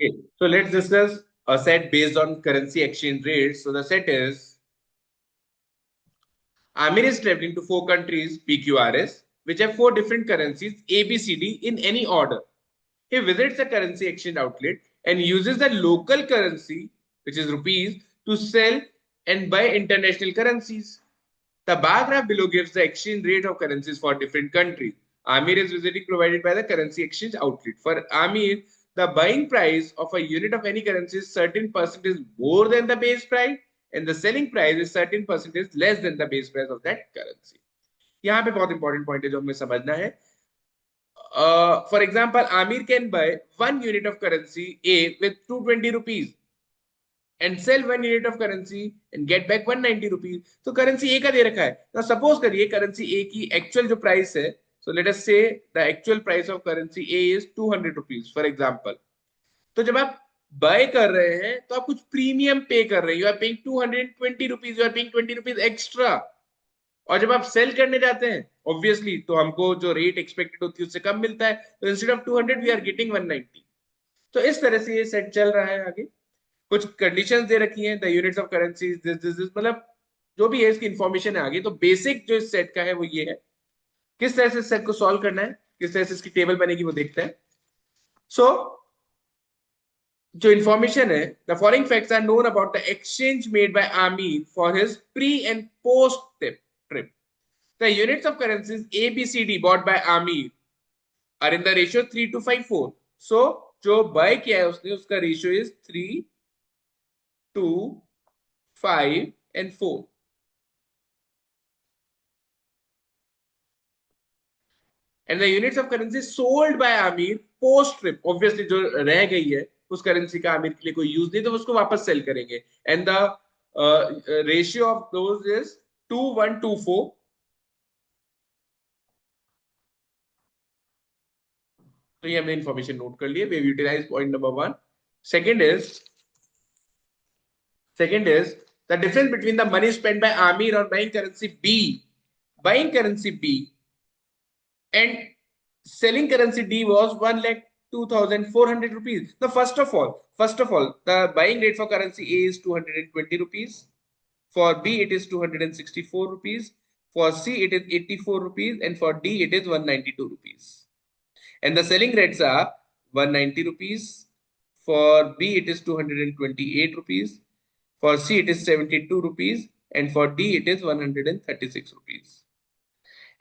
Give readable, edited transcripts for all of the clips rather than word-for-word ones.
Okay, so let's discuss a set based on currency exchange rates. So the set is Amir is traveling to four countries PQRS, which have four different currencies ABCD in any order. He visits a currency exchange outlet and uses the local currency, which is rupees, to sell and buy international currencies. The bar graph below gives the exchange rate of currencies for different countries. Amir is visiting provided by the currency exchange outlet. For Amir, the buying price of a unit of any currency is certain percentage more than the base price, and the selling price is certain percentage less than the base price of that currency. यहाँ पे बहुत important point है जो हमें समझना है. For example, Amir can buy 1 unit of currency A with 220 rupees and sell 1 unit of currency and get back 190 rupees. तो currency ए का दे रखा है. Now suppose करिए करेंसी ए की एक्चुअल जो प्राइस है, so let us say the actual price of currency A is 200 rupees for example. तो जब आप बाय कर रहे हैं तो आप कुछ प्रीमियम पे कर रहे हैं. You are paying 220 rupees, you are paying 20 rupees extra. और जब आप सेल करने जाते हैं ऑब्वियसली तो हमको जो रेट एक्सपेक्टेड होती है उससे कम मिलता है. तो instead of 200 we are getting 190. तो इस तरह से ये सेट चल रहा है. आगे कुछ कंडीशंस दे रखी हैं, the units of currency this मतलब जो भी है इसकी इंफॉर्मेशन है आगे. तो बेसिक जो इस सेट का है वो ये है. किस तरह से सेट को सॉल्व करना है, किस तरह से इसकी टेबल बनेगी वो देखते हैं. सो जो इंफॉर्मेशन है, the following facts are known about the exchange made by Aamir for his pre and post trip. The units of currencies A B C D bought by Aamir are in the ratio 3:5:4. So जो buy किया है उसने उसका ratio is 3:5:4. And the units of currency sold by Aamir post trip, obviously जो रह गई है उस करेंसी का आमिर के लिए कोई यूज नहीं तो उसको वापस सेल करेंगे. And the ratio of those is 2:1:4. तो ये हमने इंफॉर्मेशन नोट कर लिए. We utilize point number 1. Second is second is the difference between the money spent by Amir on buying currency B and selling currency D was 1,02,400 rupees. Now, first of all, the buying rate for currency A is 220 rupees. For B, it is 264 rupees. For C, it is 84 rupees. And for D, it is 192 rupees. And the selling rates are 190 rupees. For B, it is 228 rupees. For C, it is 72 rupees. And for D, it is 136 rupees.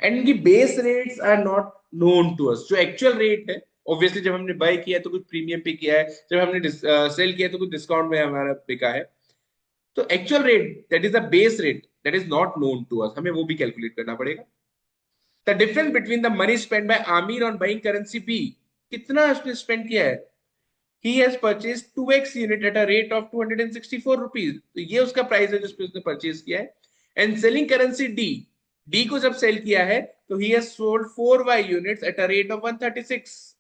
And इनकी base rates are not known to us. जो actual rate है obviously जब हमने bye किया तो कुछ premium पे किया है, जब हमने सेल किया तो कुछ डिस्काउंट में हमारा बिका है. तो actual rate that is the base rate that is not known to us, हमें वो भी कैलकुलेट करना पड़ेगा. The difference between the money spend by Aamir on buying currency B, कितना उसने स्पेंड किया है. He has purchase 2x unit at a rate of 264 rupees. तो ये उसका प्राइस है जिस पे उसने परचेज किया है. And selling currency D, D को जब सेल किया है तो he has sold 4y units at a rate of 136.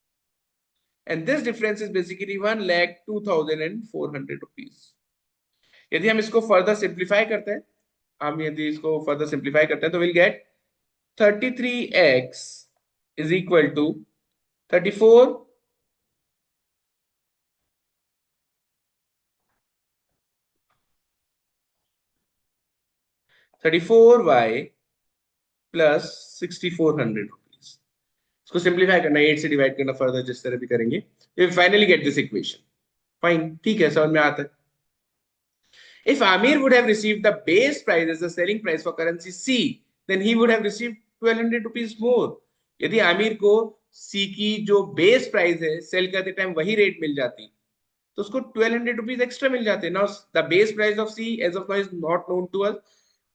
And this difference is basically 1,02,400 rupees. यदि हम इसको फर्दर सिंप्लीफाई करते हैं, हम यदि इसको फर्दर सिंप्लीफाई करते हैं तो will get 33x is equal to 34 34y plus 6,400 rupees. इसको सिंप्लीफाई करना, 8 से डिवाइड करना फर्दर जिस तरह भी करेंगे, we finally get this equation. Fine, ठीक है, समझ में आता है. If Amir would have received the base price as the selling price for currency C, then he would have received 1,200 rupees more. यदि आमिर को C की जो बेस प्राइस है सेल करते टाइम वही रेट मिल जाती तो उसको 1,200 रुपीज एक्स्ट्रा मिल जाते. Now the base price of C as of now is not known to us.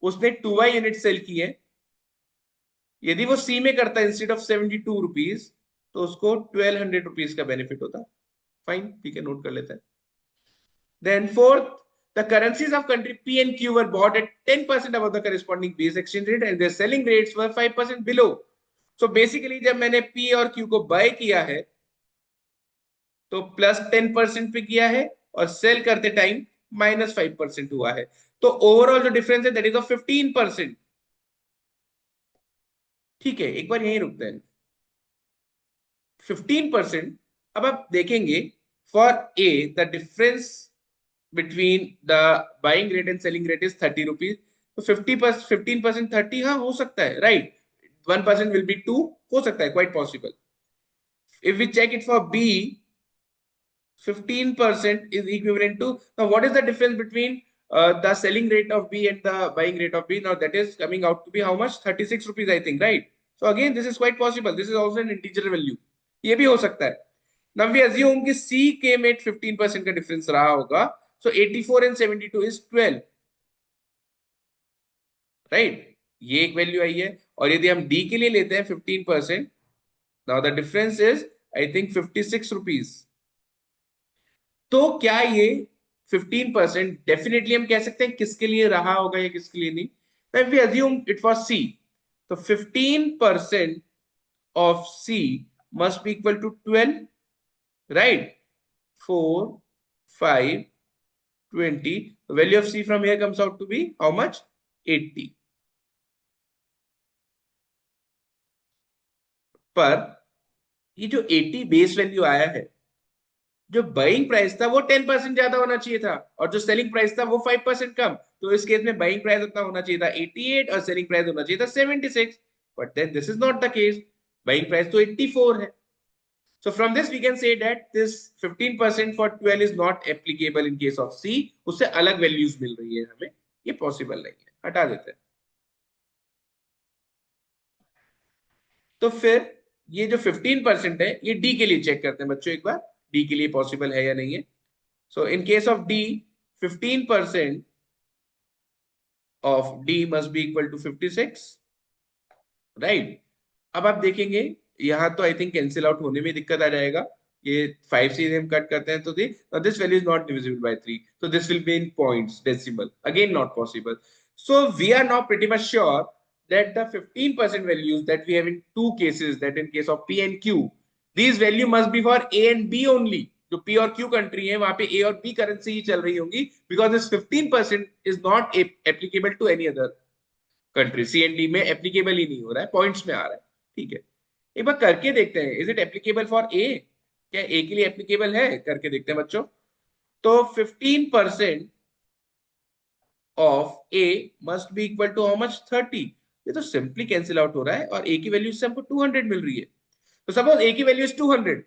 उसने 2y यूनिट सेल की है. यदि वो C में करता इंस्टेड ऑफ 72 रुपीज तो उसको 1,200 रुपीज का बेनिफिट होता. फाइन, ठीक है, नोट कर लेते हैं. Then fourth, the currencies of country P and Q were bought at 10% above the corresponding base exchange rate and their selling rates were 5% below. So basically जब मैंने P और Q को बाय किया है तो प्लस 10% पे किया है और सेल करते टाइम -5% हुआ है. तो ओवरऑल जो डिफरेंस है दैट इज ऑफ 15%. ठीक है, एक बार यहीं रुकते हैं. 15%. अब आप देखेंगे For A, the difference between the buying rate and selling rate is 30 rupees. तो 50% 15% 30, हाँ हो सकता है, right? 1% will be 2, हो सकता है, quite possible. If we check it for B, 15% is equivalent to, now what is the difference between the selling rate of B and the buying rate of B? Now that is coming out to be how much? 36 rupees, I think, right? So again, this is quite possible. This is also an integer value. ये भी हो सकता है. Now we assume कि C came at 15% का difference रहा होगा. So 84 and 72 is 12. Right? ये एक वैल्यू आई है. और यदि हम D के लिए लेते हैं 15%, now the difference is I think 56 rupees. तो क्या ये 15% डेफिनेटली हम कह सकते हैं किसके लिए रहा होगा या किसके लिए नहीं? If we assume it was C, तो 15% of C must be equal to 12, right? 4, 5, 20. The value of C from here comes out to be how much? 80. पर ये जो 80 बेस वैल्यू आया है, जो बाइंग प्राइस था वो 10% ज्यादा होना चाहिए था, और जो सेलिंग प्राइस था वो 5% कम. तो इस केस में बाइंग प्राइस उतना होना चाहिए था 88 और सेलिंग प्राइस होना चाहिए था 76. But then this is not the case. Buying price तो 84 है. So from this we can say that this 15% for 12 is not applicable in case of C. उससे अलग वैल्यूज मिल रही है हमें, ये पॉसिबल नहीं है, हटा देते हैं. तो फिर ये जो 15% है ये D के लिए चेक करते हैं बच्चों एक बार, D के लिए पॉसिबल है या नहीं है. So in case of D, 15% of D must be equal to 56, right? अब आप देखेंगे यहां तो आई थिंक कैंसिल आउट होने में दिक्कत आ जाएगा. ये 5 से हम कट करते हैं तो this value is not divisible by 3, so this will be in points decimal, again not possible. So we are now pretty much sure that the 15% values that we have in two cases, that in case of P and Q, these value must be for A and B only. जो P और Q country है वहां पे A और B currency ही चल रही होंगी, because this 15% is not applicable to any other country. C and D में applicable ही नहीं हो रहा है, पॉइंट्स में आ रहा है. ठीक है, एक बार करके देखते हैं. Is it applicable for a? क्या ए के लिए एप्लीकेबल है? करके देखते हैं बच्चों. तो 15% of A must be equal to how much? 30. ये तो सिंपली कैंसिल आउट हो रहा है और ए की वैल्यू से हमको 200 मिल रही है. तो सपोज ए की वैल्यू इज 200,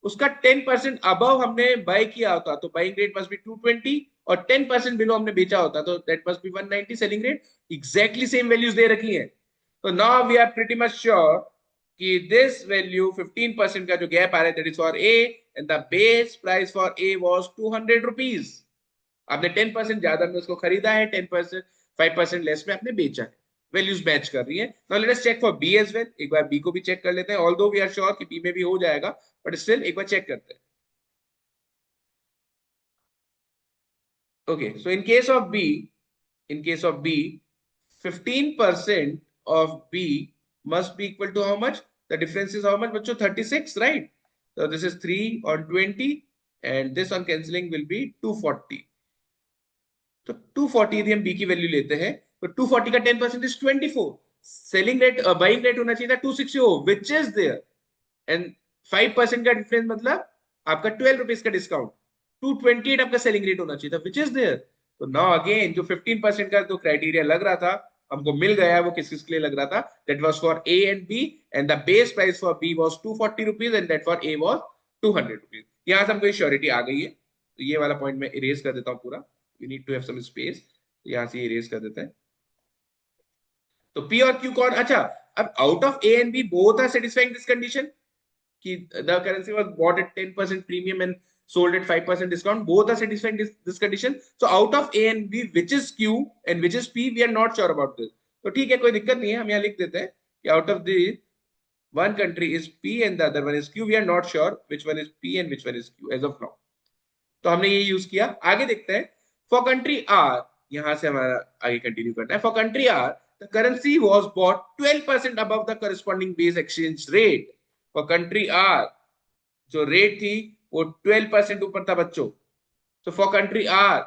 उसका 10% अबव हमने बाय किया होता तो बाइंग रेट मस्ट बी 220, और 10% बिलो हमने बेचा होता तो that must be 190 selling rate. Exactly same values दे रखी है. तो now we are pretty much sure कि दिस वैल्यू 15% का जो गैप आ रहा है that is for A, and the base price for A was 200 rupees. आपने 10% ज्यादा में उसको खरीदा है, 10% 5% लेस में आपने बेचा है. वैल्यूज मैच कर रही है. Now let us check for B as well. एक बार बी को भी चेक कर लेते हैं, ऑल्दो वी आर श्योर कि बी में भी हो जाएगा, बट स्टिल एक बार चेक करते हैं. Okay, so in case of B, 15% of B must be equal to how much? The difference is how much, बच्चों? 36, right? So this is 3 on 20, and this on cancelling will be 240. तो 240 यदि हम B की value लेते हैं तो 240 का 10% is 24. Selling rate buying rate होना चाहिए था 260, which is there, and 5% का डिफरेंस मतलब आपका 12 रुपीज का डिस्काउंट, 228 आपका सेलिंग रेट होना चाहिए था, विच इज देयर. तो नाउ अगेन जो 15% का जो क्राइटेरिया लग रहा था हमको मिल गया. वो किस किस के लिए लग रहा था? That was for A and B, and the base price for B was 240 rupees and that for A was 200 rupees. यहां से हमको श्योरिटी आ गई है. तो ये वाला पॉइंट मैं इरेज कर देता हूं पूरा. You need to have some space. यहां से इरेज कर देते हैं. तो पी और क्यू कौन? अच्छा, अब out of A and B both are satisfying this condition कि the currency was bought at 10% premium and sold at 5% discount. Both are satisfying this condition. So out of A and B, which is Q and which is P, we are not sure about this. तो ठीक है, कोई दिक्कत नहीं है. हम यहाँ लिख देते हैं कि out of the one country is P and the other one is Q. We are not sure which one is P and which one is Q as of now. तो हमने ये यूज किया. आगे देखते हैं. For country R, यहां से हमारा आगे कंटिन्यू करना है. For country R, the currency was bought 12% above the corresponding base exchange rate. For country R, जो रेट थी वो 12% ऊपर था बच्चों. तो for country R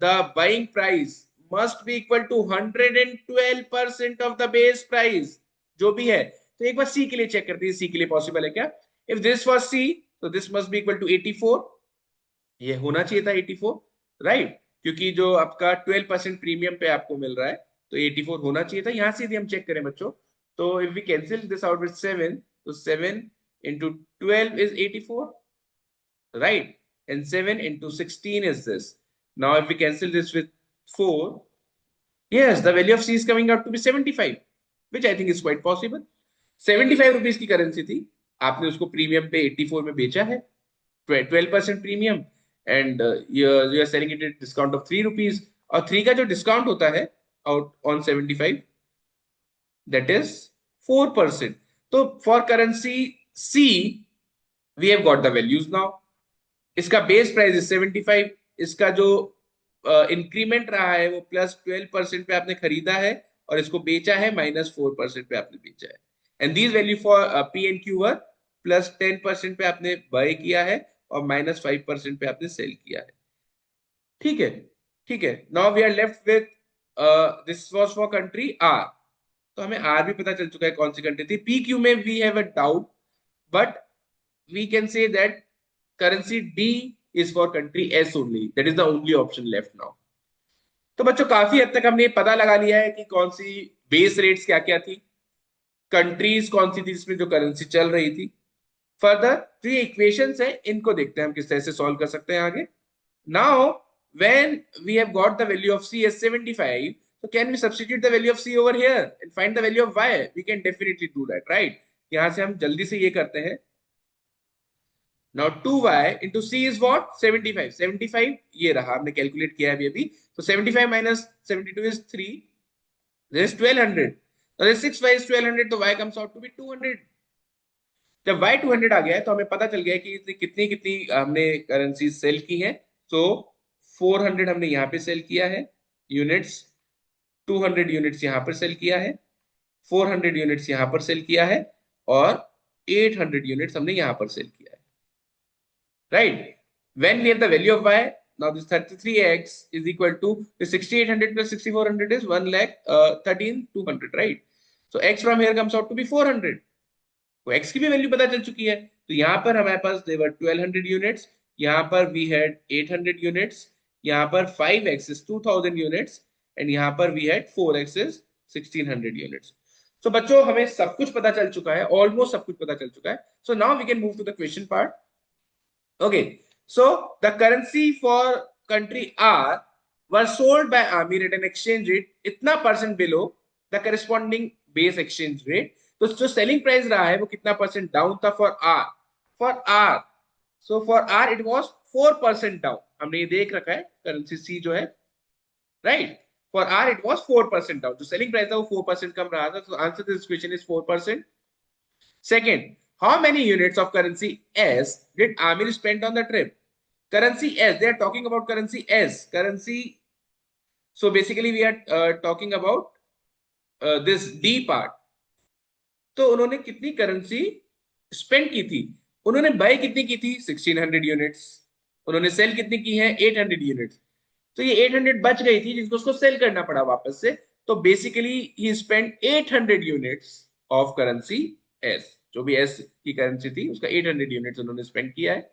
the buying price must be equal to 112% of the base price जो भी है. तो एक बार सी के लिए चेक करते हैं, सी के लिए पॉसिबल है क्या? इफ दिस वाज सी, तो this must be equal to 84. ये होना चाहिए था 84, राइट, क्योंकि जो आपका 12% प्रीमियम पे आपको मिल रहा है, तो 84 होना चाहिए था। यहां से यदि हम चेक करें बच्चों, तो if we cancel this out with 7, तो 7 into 12 is 84, right, and 7 into 16 is this. Now if we cancel this with 4, yes, the value of C is coming out to be 75, which I think is quite possible. 75 rupees की currency थी, आपने उसको premium पे 84 में बेचा है, 12% premium, and you are selling it at discount of 3 rupees, और 3 का जो डिस्काउंट होता है आउट ऑन 75, दैट इज 4%। तो for currency C we have got the values now. इसका बेस प्राइस इज 75, इसका जो इंक्रीमेंट रहा है वो +12% पे आपने खरीदा है, और इसको बेचा है -4% पे आपने बेचा है। And these value for P and Q were +10% पे आपने बाय किया है, और -5% पे आपने सेल किया है। ठीक है, ठीक है। Now we are left with this was for country R. तो हमें आर भी पता चल चुका है कौन सी कंट्री थी। पी क्यू में we have a doubt, but we can say that currency D is for country S only. That is the only option left now. तो बच्चों काफी हद तक हमने ये पता लगा लिया है कि कौन सी बेस रेट्स क्या क्या थी, कंट्रीज कौन सी थी जिसमें जो करेंसी चल रही थी। फर्दर जो ये इक्वेशंस है इनको देखते हैं हम किस तरह से सॉल्व कर सकते हैं आगे। Now when we have got the value of C as 75, so can we substitute the value of C over here and find the value of Y? We can definitely do that, right? यहां से हम जल्दी से ये करते हैं। Now 2y into c is what? 75. 75 ये रहा, हमने कैलकुलेट किया है अभी। So 75 minus 72 is 3. There is 1200. Now this 6y is 1200, तो y comes out to be 200. जब y 200 आ गया है तो हमें पता चल गया कि कितनी कितनी हमने करेंसी सेल की है। So 400 हमने यहाँ पे सेल किया है यूनिट्स, 200 यूनिट्स यहाँ पर सेल किया है, 400 यूनिट्स यहाँ पर सेल किया है, और 800 यूनिट्स हमने यहाँ पर सेल किया है, right? When we have the value of y, now this 33x is equal to the 6800 plus 6400 is 1 lakh 13,200, right? So x from here comes out to be 400. तो x की भी वैल्यू पता चल चुकी है। तो यहाँ पर हमारे पास देवर 1200 यूनिट्स, यहाँ पर वी हैड 800 यूनिट्स, यहाँ पर 5x is 2000 यूनिट्स, एंड यहाँ पर we had 4x is 1600 units. तो बच्चों हमें सब कुछ पता चल चुका है, ऑलमोस्ट सब कुछ पता चल चुका है। So now we can move to the question part. Okay, so the currency for country R was sold by Amir at an exchange rate इतना % below the corresponding base exchange rate. तो जो selling price रहा है वो कितना % down था for R? For R, so for R it was 4% down. हमने ये देख रखा है currency C जो है, right? For R it was 4% down. जो selling price था वो 4% कम रहा था. So answer to this question is 4%. Second, how many units of currency S did Amir spend on the trip? Currency S, they are talking about currency S. Currency, so basically we are talking about this D part. तो उन्होंने कितनी currency spend की थी? उन्होंने bye कितनी की थी? 1600 units. उन्होंने सेल कितनी की है? 800 यूनिट्स। तो ये 800 बच गई थी जिनको उसको सेल करना पड़ा वापस से। तो basically he spend 800 units of currency S. जो भी एस की करेंसी थी उसका 800 यूनिट्स उन्होंने स्पेंड किया है।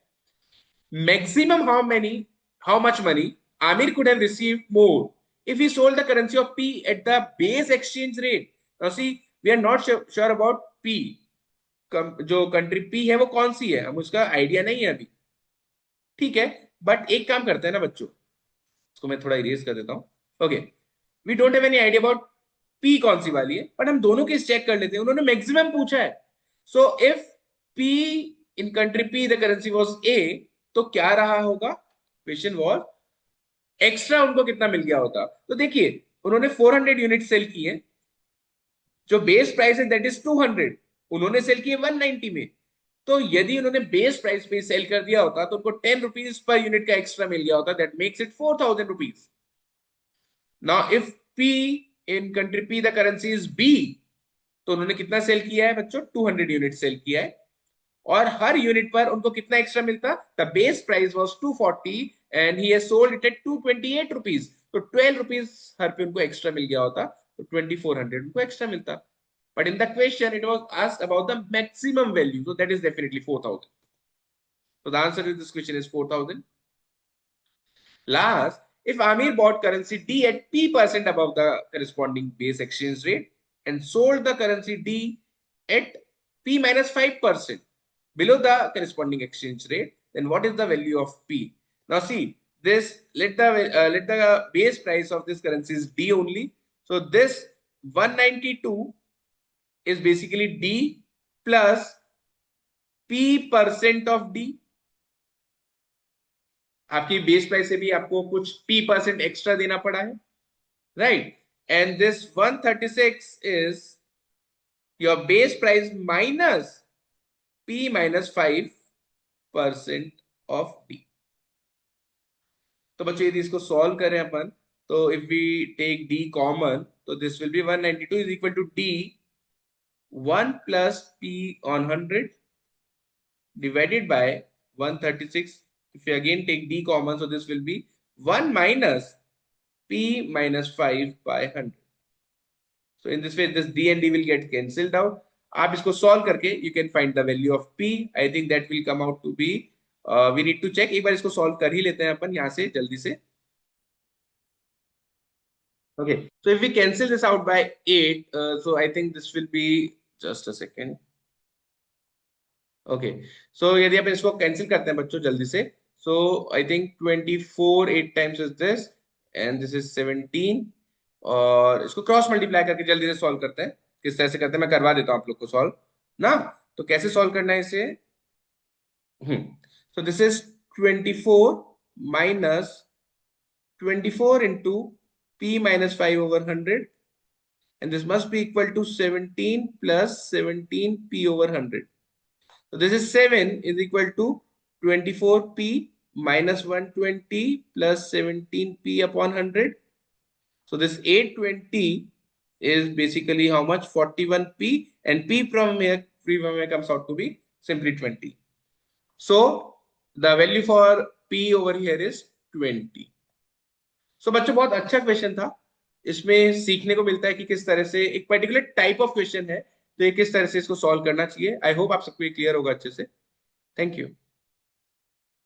Maximum how much money Aamir could have received more if he sold the currency of P at the base exchange rate. Now see, we are not sure about P. जो country P है वो कौन सी है, हम उसका idea नहीं है अभी। ठीक है, बट एक काम करते हैं ना बच्चों, इसको मैं थोड़ा इरेज कर देता हूँ। Okay, we don't have any idea about P कौन सी वाली है, बट हम दोनों केस चेक कर लेते हैं। उन्होंने मैक्सिमम पूछा है। So if P in country P the currency was A, तो क्या रहा होगा? क्वेश्चन वाज एक्स्ट्रा उनको कितना मिल गया होता। तो देखिए उन्होंने 400 यूनिट सेल की है, जो बेस प्राइस है दैट इज 200, उन्होंने सेल किए 190 में। तो यदि उन्होंने बेस प्राइस पे सेल कर दिया होता तो उनको 10 रुपीज पर यूनिट का एक्स्ट्रा मिल गया होता, that makes it 4000 rupees. Now if P in country P the currency is B, तो उन्होंने कितना सेल किया है बच्चों? 200 यूनिट सेल किया है, और हर यूनिट पर उनको कितना एक्स्ट्रा मिलता? The base price was 240 and he has sold it at 228 rupees. तो 12 रुपीज हर पे उनको एक्स्ट्रा मिल गया होता, तो 2400 उनको एक्स्ट्रा मिलता। But in the question it was asked about the maximum value, so that is definitely 4000. So the answer to this question is 4000. Last, if Amir bought currency D at P% above the corresponding base exchange rate and sold the currency D at P minus 5% below the corresponding exchange rate, then what is the value of P? Now see, this let the base price of this currency is D only. So this 192 is basically D plus P% of D. आपकी base price से भी आपको कुछ P% extra देना पड़ा है, right? And this 136 is your base price minus P minus 5% of D. तो बच्चों यदि इसको सॉल्व करें अपन, तो if we take D common, तो this will be 192 is equal to D 1 plus P on 100 divided by 136. If you again take D common, so this will be 1 minus P minus 5 by 100. So in this way, this D and D will get cancelled out. आप इसको solve करके you can find the value of P. I think that will come out to be we need to check. एक बार इसको solve कर ही लेते हैं अपन यहाँ से जल्दी से. Okay, so if we cancel this out by 8, so I think this will be just a second. Okay, so यदि अपन इसको cancel करते हैं बच्चों जल्दी से, so I think 24 8 times is this and this is 17 और इसको क्रॉस मल्टीप्लाई करके जल्दी से सॉल्व करते हैं. किस तरह से करते हैं मैं करवा देता हूं आप लोग को सॉल्व ना. तो कैसे सॉल्व करना है इसे? So this is 24 minus 24 into P minus 5 over 100 and this must be equal to 17 plus 17 P over 100. So this is 7 is equal to 24P minus 120 plus 17P upon 100. So this 820 is basically how much? 41P and P from here comes out to be simply 20. So the value for P over here is 20. So बच्चों बहुत अच्छा question था. इसमें सीखने को मिलता है कि किस तरह से एक पर्टिकुलर टाइप ऑफ क्वेश्चन है तो ये किस तरह से इसको सॉल्व करना चाहिए. आई होप आप सबको ये क्लियर होगा अच्छे से. Thank you.